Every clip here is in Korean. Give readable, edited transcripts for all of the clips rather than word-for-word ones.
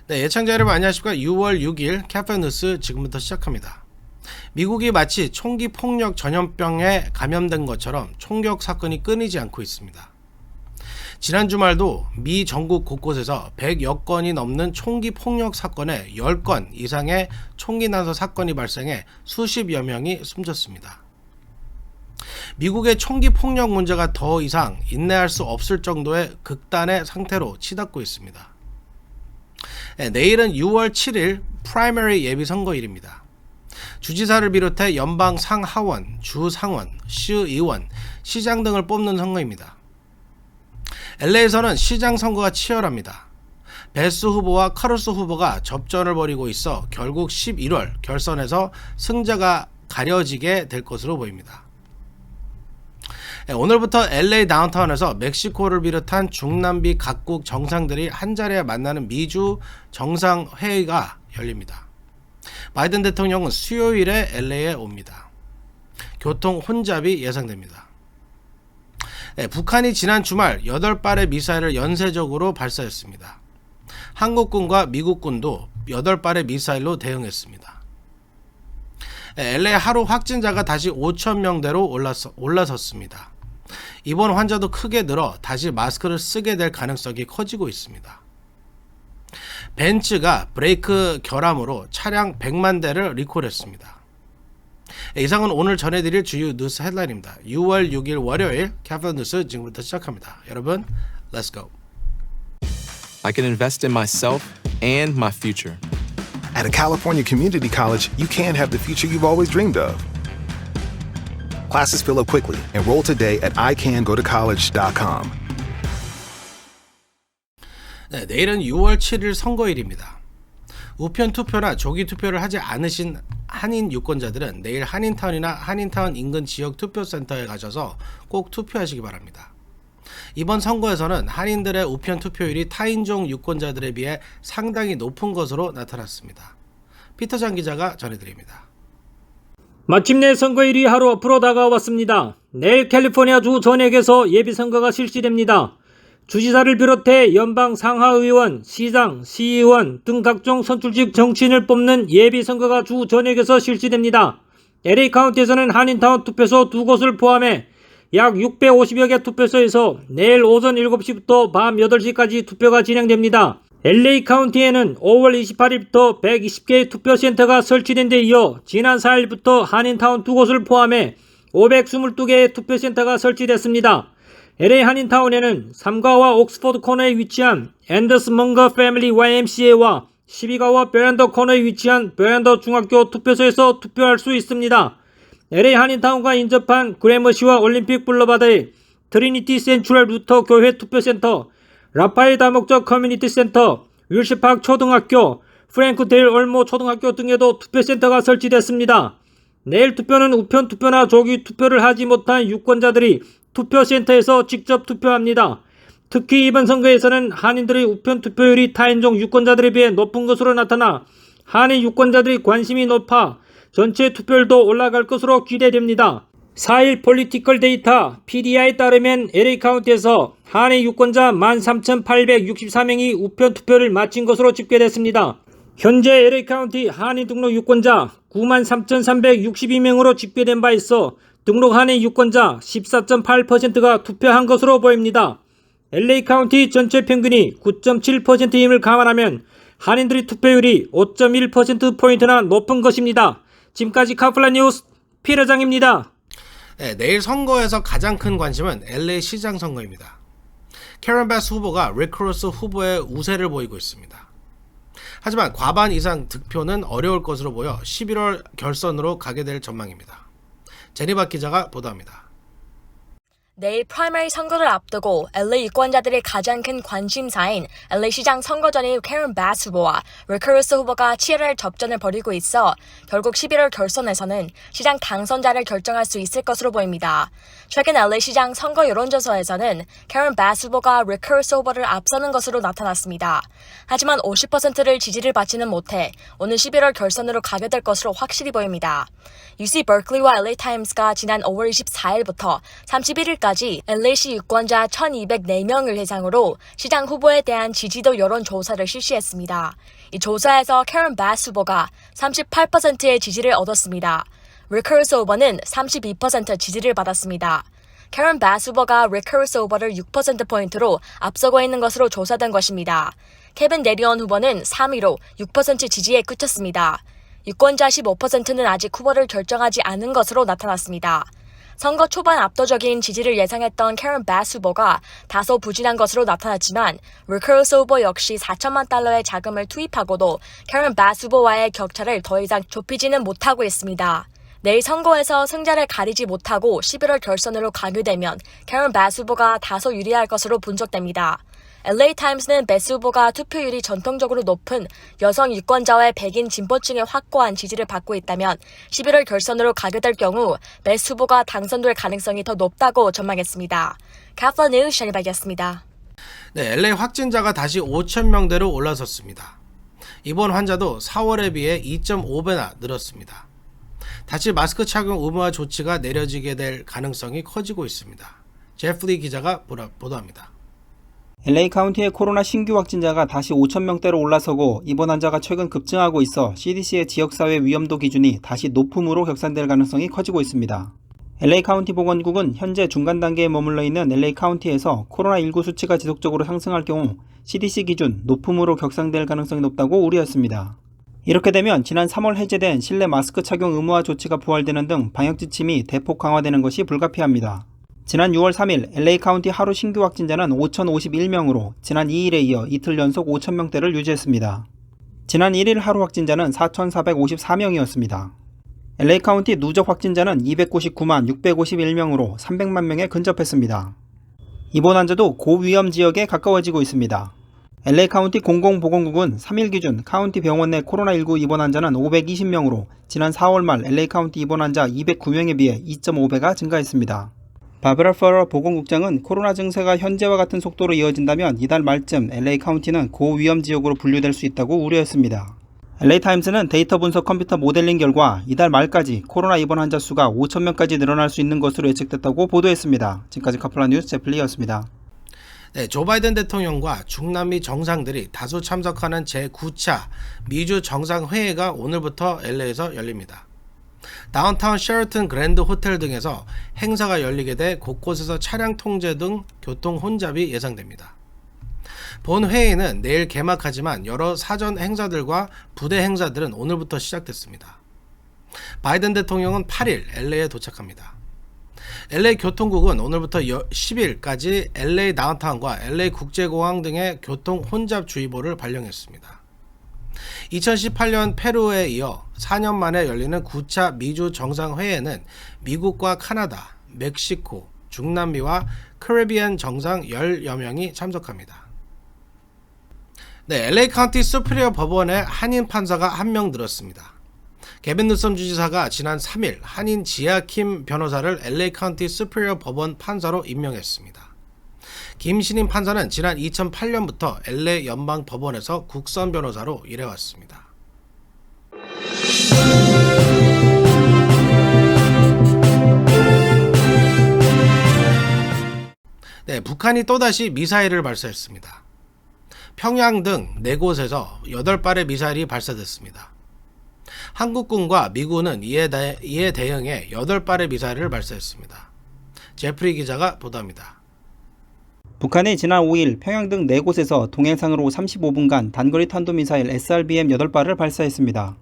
네, 예청자 여러분 안녕하십니까. 6월 6일 캐페 뉴스 지금부터 시작합니다. 미국이 마치 총기 폭력 전염병에 감염된 것처럼 총격 사건이 끊이지 않고 있습니다. 지난 주말도 미 전국 곳곳에서 100여 건이 넘는 총기 폭력 사건에 10건 이상의 총기 난사 사건이 발생해 수십여 명이 숨졌습니다. 미국의 총기 폭력 문제가 더 이상 인내할 수 없을 정도의 극단의 상태로 치닫고 있습니다. 내일은 6월 7일 프라이머리 예비선거일입니다. 주지사를 비롯해 연방 상하원, 주상원, 시의원, 시장 등을 뽑는 선거입니다. LA에서는 시장 선거가 치열합니다. 베스 후보와 카루소 후보가 접전을 벌이고 있어 결국 11월 결선에서 승자가 가려지게 될 것으로 보입니다. 오늘부터 LA 다운타운에서 멕시코를 비롯한 중남미 각국 정상들이 한자리에 만나는 미주 정상회의가 열립니다. 바이든 대통령은 수요일에 LA에 옵니다. 교통 혼잡이 예상됩니다. 북한이 지난 주말 8발의 미사일을 연쇄적으로 발사했습니다. 한국군과 미국군도 8발의 미사일로 대응했습니다. LA 하루 확진자가 다시 5,000명대로 올라섰습니다. 입원 환자도 크게 늘어 다시 마스크를 쓰게 될 가능성이 커지고 있습니다. 벤츠가 브레이크 결함으로 차량 100만 대를 리콜했습니다. 이상은 오늘 전해드릴 주요 뉴스 헤드라인입니다. 6월 6일 월요일 캐피털 뉴스 지금부터 시작합니다. 여러분, let's go. I can invest in myself and my future. At a California community college, you can have the future you've always dreamed of. Classes fill up quickly. Enroll today at icangotocollege.com. 네, 내일은 6월 7일 선거일입니다. 우편 투표나 조기 투표를 하지 않으신 한인 유권자들은 내일 한인타운이나 한인타운 인근 지역 투표센터에 가셔서 꼭 투표하시기 바랍니다. 이번 선거에서는 한인들의 우편 투표율이 타인종 유권자들에 비해 상당히 높은 것으로 나타났습니다. 피터장 기자가 전해드립니다. 마침내 선거일이 하루 앞으로 다가왔습니다. 내일 캘리포니아주 전역에서 예비선거가 실시됩니다. 주지사를 비롯해 연방 상하의원, 시장, 시의원 등 각종 선출직 정치인을 뽑는 예비선거가 주 전역에서 실시됩니다. LA 카운티에서는 한인타운 투표소 2곳을 포함해 약 650여 개 투표소에서 내일 오전 7시부터 밤 8시까지 투표가 진행됩니다. LA 카운티에는 5월 28일부터 120개의 투표센터가 설치된 데 이어 지난 4일부터 한인타운 2곳을 포함해 522개의 투표센터가 설치됐습니다. LA 한인타운에는 3가와 옥스포드 코너에 위치한 앤더스 먼거 패밀리 YMCA와 12가와 베란더 코너에 위치한 베란더 중학교 투표소에서 투표할 수 있습니다. LA 한인타운과 인접한 그래머시와 올림픽 블러바드의 트리니티 센트럴 루터 교회 투표센터, 라파엘 다목적 커뮤니티 센터, 윌시팍 초등학교, 프랭크 데일 올모 초등학교 등에도 투표센터가 설치됐습니다. 내일 투표는 우편 투표나 조기 투표를 하지 못한 유권자들이 투표센터에서 직접 투표합니다. 특히 이번 선거에서는 한인들의 우편 투표율이 타인종 유권자들에 비해 높은 것으로 나타나 한인 유권자들의 관심이 높아 전체 투표율도 올라갈 것으로 기대됩니다. 4일 폴리티컬 데이터 PDI에 따르면 LA 카운티에서 한인 유권자 13,864명이 우편 투표를 마친 것으로 집계됐습니다. 현재 LA 카운티 한인 등록 유권자 93,362명으로 집계된 바 있어 등록 한인 유권자 14.8%가 투표한 것으로 보입니다. LA 카운티 전체 평균이 9.7%임을 감안하면 한인들의 투표율이 5.1%포인트나 높은 것입니다. 지금까지 카플라 뉴스 피터장입니다. 네, 내일 선거에서 가장 큰 관심은 LA 시장 선거입니다. 캐런 베스 후보가 릭 크로스 후보의 우세를 보이고 있습니다. 하지만 과반 이상 득표는 어려울 것으로 보여 11월 결선으로 가게 될 전망입니다. 제니바 기자가 보도합니다. 내일 프라이머리 선거를 앞두고 LA 유권자들의 가장 큰 관심사인 LA 시장 선거전의 캐런 바스 후보와 리크 루소 후보가 치열한 접전을 벌이고 있어 결국 11월 결선에서는 시장 당선자를 결정할 수 있을 것으로 보입니다. 최근 LA 시장 선거 여론조사에서는 캐런 바스 후보가 리크 루소 후보를 앞서는 것으로 나타났습니다. 하지만 50%를 지지를 받지는 못해 오는 11월 결선으로 가게 될 것으로 확실히 보입니다. UC 버클리와 LA 타임스가 지난 5월 24일부터 31일까지 LA시 유권자 1,204명을 대상으로 시장 후보에 대한 지지도 여론조사를 실시했습니다. 이 조사에서 캐런 바스 후보가 38%의 지지를 얻었습니다. 리크 루소 후보는 32% 지지를 받았습니다. 캐런 바스 후보가 리크 루소 후보를 6%포인트로 앞서고 있는 것으로 조사된 것입니다. 케빈 데리언 후보는 3위로 6% 지지에 그쳤습니다. 유권자 15%는 아직 후보를 결정하지 않은 것으로 나타났습니다. 선거 초반 압도적인 지지를 예상했던 캐런 바스 후보가 다소 부진한 것으로 나타났지만 리크 루소 후보 역시 4천만 달러의 자금을 투입하고도 캐런 바스 후보와의 격차를 더 이상 좁히지는 못하고 있습니다. 내일 선거에서 승자를 가리지 못하고 11월 결선으로 가게 되면 캐런 바스 후보가 다소 유리할 것으로 분석됩니다. LA 타임스는 바스 후보가 투표율이 전통적으로 높은 여성 유권자와 백인 진보층의 확고한 지지를 받고 있다면 11월 결선으로 가게 될 경우 바스 후보가 당선될 가능성이 더 높다고 전망했습니다. 카플러 뉴스 샤니박이었습니다. 네, LA 확진자가 다시 5,000명대로 올라섰습니다. 이번 환자도 4월에 비해 2.5배나 늘었습니다. 다시 마스크 착용 의무화 조치가 내려지게 될 가능성이 커지고 있습니다. 제프리 기자가 보도합니다. LA 카운티의 코로나 신규 확진자가 다시 5,000명대로 올라서고 입원 환자가 최근 급증하고 있어 CDC의 지역사회 위험도 기준이 다시 높음으로 격상될 가능성이 커지고 있습니다. LA 카운티 보건국은 현재 중간 단계에 머물러 있는 LA 카운티에서 코로나19 수치가 지속적으로 상승할 경우 CDC 기준 높음으로 격상될 가능성이 높다고 우려했습니다. 이렇게 되면 지난 3월 해제된 실내 마스크 착용 의무화 조치가 부활되는 등 방역 지침이 대폭 강화되는 것이 불가피합니다. 지난 6월 3일 LA 카운티 하루 신규 확진자는 5,051명으로 지난 2일에 이어 이틀 연속 5,000명대를 유지했습니다. 지난 1일 하루 확진자는 4,454명이었습니다. LA 카운티 누적 확진자는 299만 651명으로 300만 명에 근접했습니다. 입원 환자도 고위험 지역에 가까워지고 있습니다. LA 카운티 공공보건국은 3일 기준 카운티 병원 내 코로나19 입원 환자는 520명으로 지난 4월 말 LA 카운티 입원 환자 209명에 비해 2.5배가 증가했습니다. 바브라 퍼러 보건국장은 코로나 증세가 현재와 같은 속도로 이어진다면 이달 말쯤 LA 카운티는 고위험 지역으로 분류될 수 있다고 우려했습니다. LA 타임스는 데이터 분석 컴퓨터 모델링 결과 이달 말까지 코로나 입원 환자 수가 5,000명까지 늘어날 수 있는 것으로 예측됐다고 보도했습니다. 지금까지 카플라 뉴스 제플리였습니다. 네, 조 바이든 대통령과 중남미 정상들이 다수 참석하는 제9차 미주 정상회의가 오늘부터 LA에서 열립니다. 다운타운 셰러튼 그랜드 호텔 등에서 행사가 열리게 돼 곳곳에서 차량 통제 등 교통 혼잡이 예상됩니다. 본 회의는 내일 개막하지만 여러 사전 행사들과 부대 행사들은 오늘부터 시작됐습니다. 바이든 대통령은 8일 LA에 도착합니다. LA 교통국은 오늘부터 10일까지 LA 다운타운과 LA 국제공항 등의 교통 혼잡주의보를 발령했습니다. 2018년 페루에 이어 4년 만에 열리는 9차 미주 정상회의에는 미국과 카나다, 멕시코, 중남미와 카리비안 정상 10여 명이 참석합니다. 네, LA 카운티 수피리어 법원에 한인 판사가 1명 늘었습니다. 게빈 뉴섬 주지사가 지난 3일 한인 지아킴 변호사를 LA 카운티 수피리어 법원 판사로 임명했습니다. 김신임 판사는 지난 2008년부터 LA 연방 법원에서 국선 변호사로 일해왔습니다. 네, 북한이 또다시 미사일을 발사했습니다. 평양 등 4곳에서 8발의 미사일이 발사됐습니다. 한국군과 미군은 이에 대응해 8발의 미사일을 발사했습니다. 제프리 기자가 보도합니다. 북한이 지난 5일 평양 등 4곳에서 동해상으로 35분간 단거리 탄도미사일 SRBM 8발을 발사했습니다.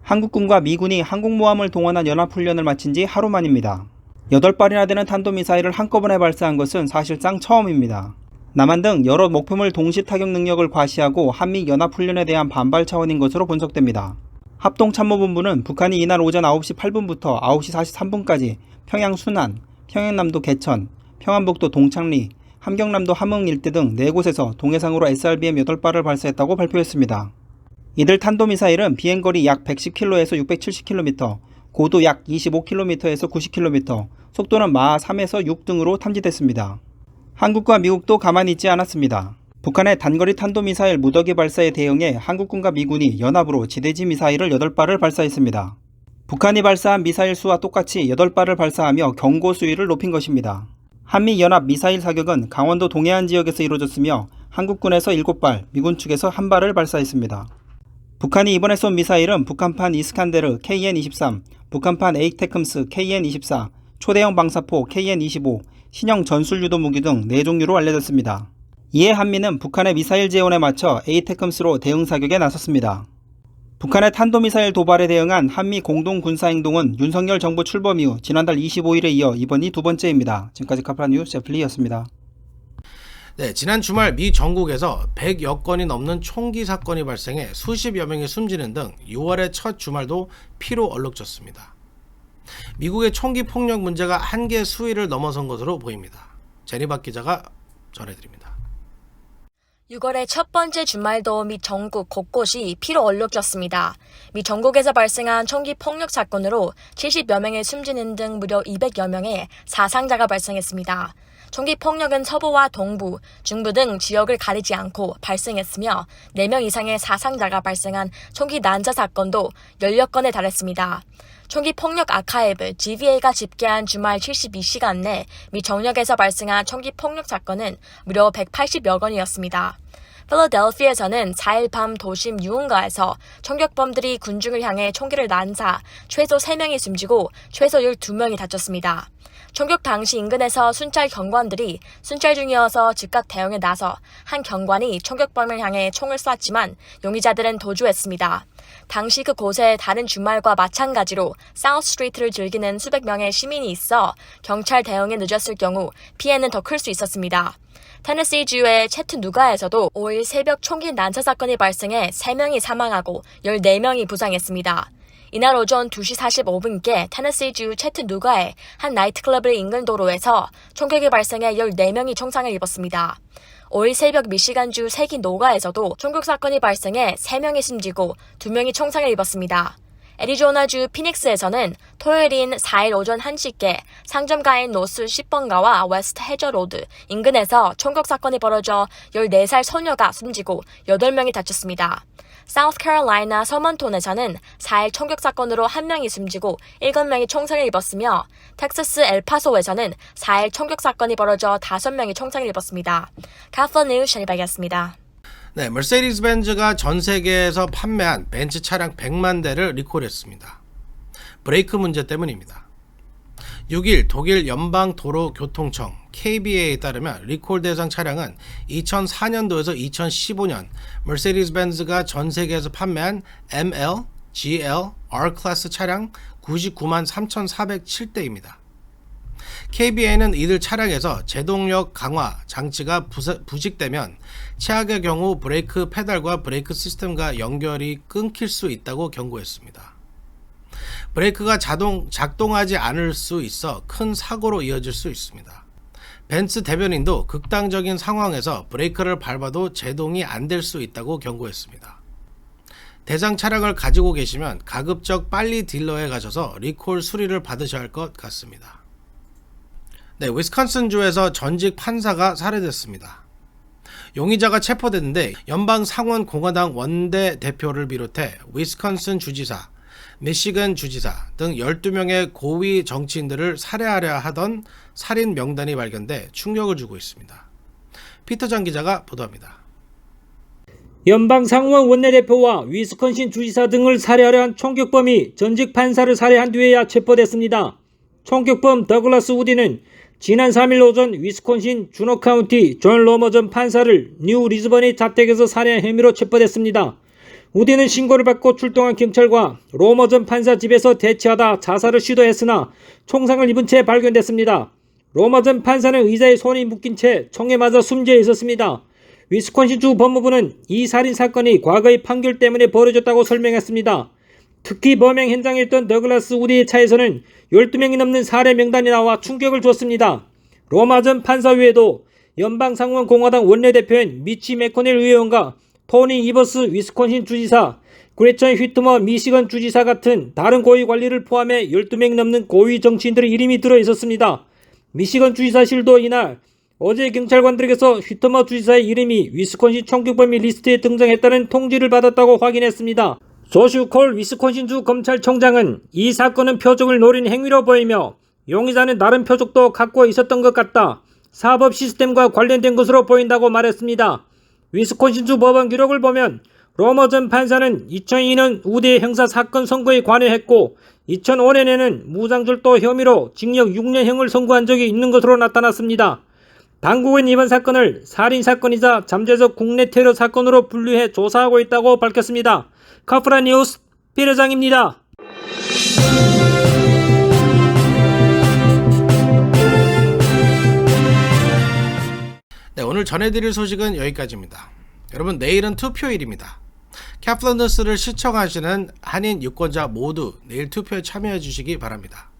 한국군과 미군이 항공모함을 동원한 연합훈련을 마친 지 하루 만입니다. 8발이나 되는 탄도미사일을 한꺼번에 발사한 것은 사실상 처음입니다. 남한 등 여러 목표물 동시 타격 능력을 과시하고 한미 연합훈련에 대한 반발 차원인 것으로 분석됩니다. 합동참모본부는 북한이 이날 오전 9시 8분부터 9시 43분까지 평양 순안, 평양남도 개천, 평안북도 동창리, 함경남도 함흥 일대 등 4곳에서 동해상으로 SRBM 8발을 발사했다고 발표했습니다. 이들 탄도미사일은 비행거리 약 110km에서 670km, 고도 약 25km에서 90km, 속도는 마하 3에서 6 등으로 탐지됐습니다. 한국과 미국도 가만히 있지 않았습니다. 북한의 단거리 탄도미사일 무더기 발사에 대응해 한국군과 미군이 연합으로 지대지 미사일을 8발을 발사했습니다. 북한이 발사한 미사일 수와 똑같이 8발을 발사하며 경고 수위를 높인 것입니다. 한미연합 미사일 사격은 강원도 동해안 지역에서 이루어졌으며 한국군에서 7발, 미군 측에서 1발을 발사했습니다. 북한이 이번에 쏜 미사일은 북한판 이스칸데르 KN-23, 북한판 에이테크스 KN-24, 초대형 방사포 KN-25, 신형 전술유도 무기 등 4종류로 알려졌습니다. 이에 한미는 북한의 미사일 재원에 맞춰 에이테크스로 대응 사격에 나섰습니다. 북한의 탄도미사일 도발에 대응한 한미 공동군사행동은 윤석열 정부 출범 이후 지난달 25일에 이어 이번이 2번째입니다. 지금까지 카프라뉴스 제플리였습니다. 네, 지난 주말 미 전국에서 100여 건이 넘는 총기 사건이 발생해 수십여 명이 숨지는 등 6월의 첫 주말도 피로 얼룩졌습니다. 미국의 총기 폭력 문제가 한계 수위를 넘어선 것으로 보입니다. 제니박 기자가 전해드립니다. 6월의 첫 번째 주말도 미 전국 곳곳이 피로 얼룩졌습니다. 미 전국에서 발생한 총기 폭력 사건으로 70여 명이 숨지는 등 무려 200여 명의 사상자가 발생했습니다. 총기 폭력은 서부와 동부, 중부 등 지역을 가리지 않고 발생했으며 4명 이상의 사상자가 발생한 총기 난자 사건도 10여 건에 달했습니다. 총기 폭력 아카이브 GVA가 집계한 주말 72시간 내 미 전역에서 발생한 총기 폭력 사건은 무려 180여 건이었습니다. 필라델피아에서는 4일 밤 도심 유흥가에서 총격범들이 군중을 향해 총기를 난사 최소 3명이 숨지고 최소 12명이 다쳤습니다. 총격 당시 인근에서 순찰 경관들이 순찰 중이어서 즉각 대응에 나서 한 경관이 총격범을 향해 총을 쐈지만 용의자들은 도주했습니다. 당시 그곳에 다른 주말과 마찬가지로 사우스 스트리트를 즐기는 수백 명의 시민이 있어 경찰 대응에 늦었을 경우 피해는 더 클 수 있었습니다. 테네시주의 채트누가에서도 5일 새벽 총기 난사 사건이 발생해 3명이 사망하고 14명이 부상했습니다. 이날 오전 2시 45분께 테네시주 채트누가의 한 나이트클럽의 인근 도로에서 총격이 발생해 14명이 총상을 입었습니다. 5일 새벽 미시간주 세기 노가에서도 총격 사건이 발생해 3명이 숨지고 2명이 총상을 입었습니다. 애리조나주 피닉스에서는 토요일인 4일 오전 1시께 상점가인 노스 10번가와 웨스트 해저로드 인근에서 총격 사건이 벌어져 14살 소녀가 숨지고 8명이 다쳤습니다. 사우스캐롤라이나 서먼톤에서는 4일 총격 사건으로 1명이 숨지고 7명이 총상을 입었으며 텍사스 엘파소에서는 4일 총격 사건이 벌어져 5명이 총상을 입었습니다. 카플러뉴스 제니박이었습니다. 네, 머세디스 벤츠가 전 세계에서 판매한 벤츠 차량 100만 대를 리콜했습니다. 브레이크 문제 때문입니다. 6일 독일 연방도로교통청 KBA에 따르면 리콜 대상 차량은 2004년도에서 2015년 머세디스 벤츠가 전 세계에서 판매한 ML, GL, R 클래스 차량 99만 3,407대입니다. KBA는 이들 차량에서 제동력 강화 장치가 부식되면 최악의 경우 브레이크 페달과 브레이크 시스템과 연결이 끊길 수 있다고 경고했습니다. 브레이크가 작동하지 않을 수 있어 큰 사고로 이어질 수 있습니다. 벤츠 대변인도 극단적인 상황에서 브레이크를 밟아도 제동이 안 될 수 있다고 경고했습니다. 대상 차량을 가지고 계시면 가급적 빨리 딜러에 가셔서 리콜 수리를 받으셔야 할 것 같습니다. 네, 위스콘신주에서 전직 판사가 살해됐습니다. 용의자가 체포됐는데 연방 상원 공화당 원내 대표를 비롯해 위스콘신 주지사, 미시건 주지사 등 12명의 고위 정치인들을 살해하려 하던 살인 명단이 발견돼 충격을 주고 있습니다. 피터장 기자가 보도합니다. 연방 상원 원내대표와 위스콘신 주지사 등을 살해하려 한 총격범이 전직 판사를 살해한 뒤에야 체포됐습니다. 총격범 더글라스 우디는 지난 3일 오전 위스콘신 주노 카운티 존 로머전 판사를 뉴 리즈번의 자택에서 살해한 혐의로 체포됐습니다. 우디는 신고를 받고 출동한 경찰과 로머전 판사 집에서 대치하다 자살을 시도했으나 총상을 입은 채 발견됐습니다. 로머전 판사는 의자에 손이 묶인 채 총에 맞아 숨져 있었습니다. 위스콘신주 법무부는 이 살인 사건이 과거의 판결 때문에 벌어졌다고 설명했습니다. 특히 범행 현장에 있던 더글라스 우디의 차에서는 12명이 넘는 살해 명단이 나와 충격을 줬습니다. 로마 전 판사 외에도 연방상원 공화당 원내대표인 미치 매코넬 의원과 토니 이버스 위스콘신 주지사, 그레천 휘트머 미시건 주지사 같은 다른 고위 관리를 포함해 12명 넘는 고위 정치인들의 이름이 들어 있었습니다. 미시건 주지사실도 이날 어제 경찰관들에게서 휘트머 주지사의 이름이 위스콘신 총격범위 리스트에 등장했다는 통지를 받았다고 확인했습니다. 조슈 콜 위스콘신주 검찰총장은 이 사건은 표적을 노린 행위로 보이며 용의자는 다른 표적도 갖고 있었던 것 같다. 사법 시스템과 관련된 것으로 보인다고 말했습니다. 위스콘신주 법원 기록을 보면 로머 전 판사는 2002년 우대 형사 사건 선고에 관여했고 2005년에는 무장절도 혐의로 징역 6년형을 선고한 적이 있는 것으로 나타났습니다. 당국은 이번 사건을 살인사건이자 잠재적 국내 테러 사건으로 분류해 조사하고 있다고 밝혔습니다. 카프라 뉴스 피레장입니다. 네, 오늘 전해드릴 소식은 여기까지입니다. 여러분, 내일은 투표일입니다. 캐플런 뉴스를 시청하시는 한인 유권자 모두 내일 투표에 참여해 주시기 바랍니다.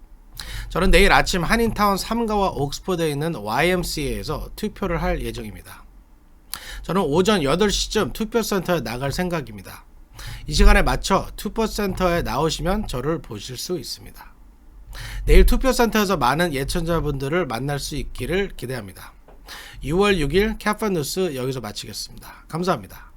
저는 내일 아침 한인타운 3가와 옥스퍼드에 있는 YMCA에서 투표를 할 예정입니다. 저는 오전 8시쯤 투표센터에 나갈 생각입니다. 이 시간에 맞춰 투표센터에 나오시면 저를 보실 수 있습니다. 내일 투표센터에서 많은 예청자분들을 만날 수 있기를 기대합니다. 6월 6일 캐플런 뉴스 여기서 마치겠습니다. 감사합니다.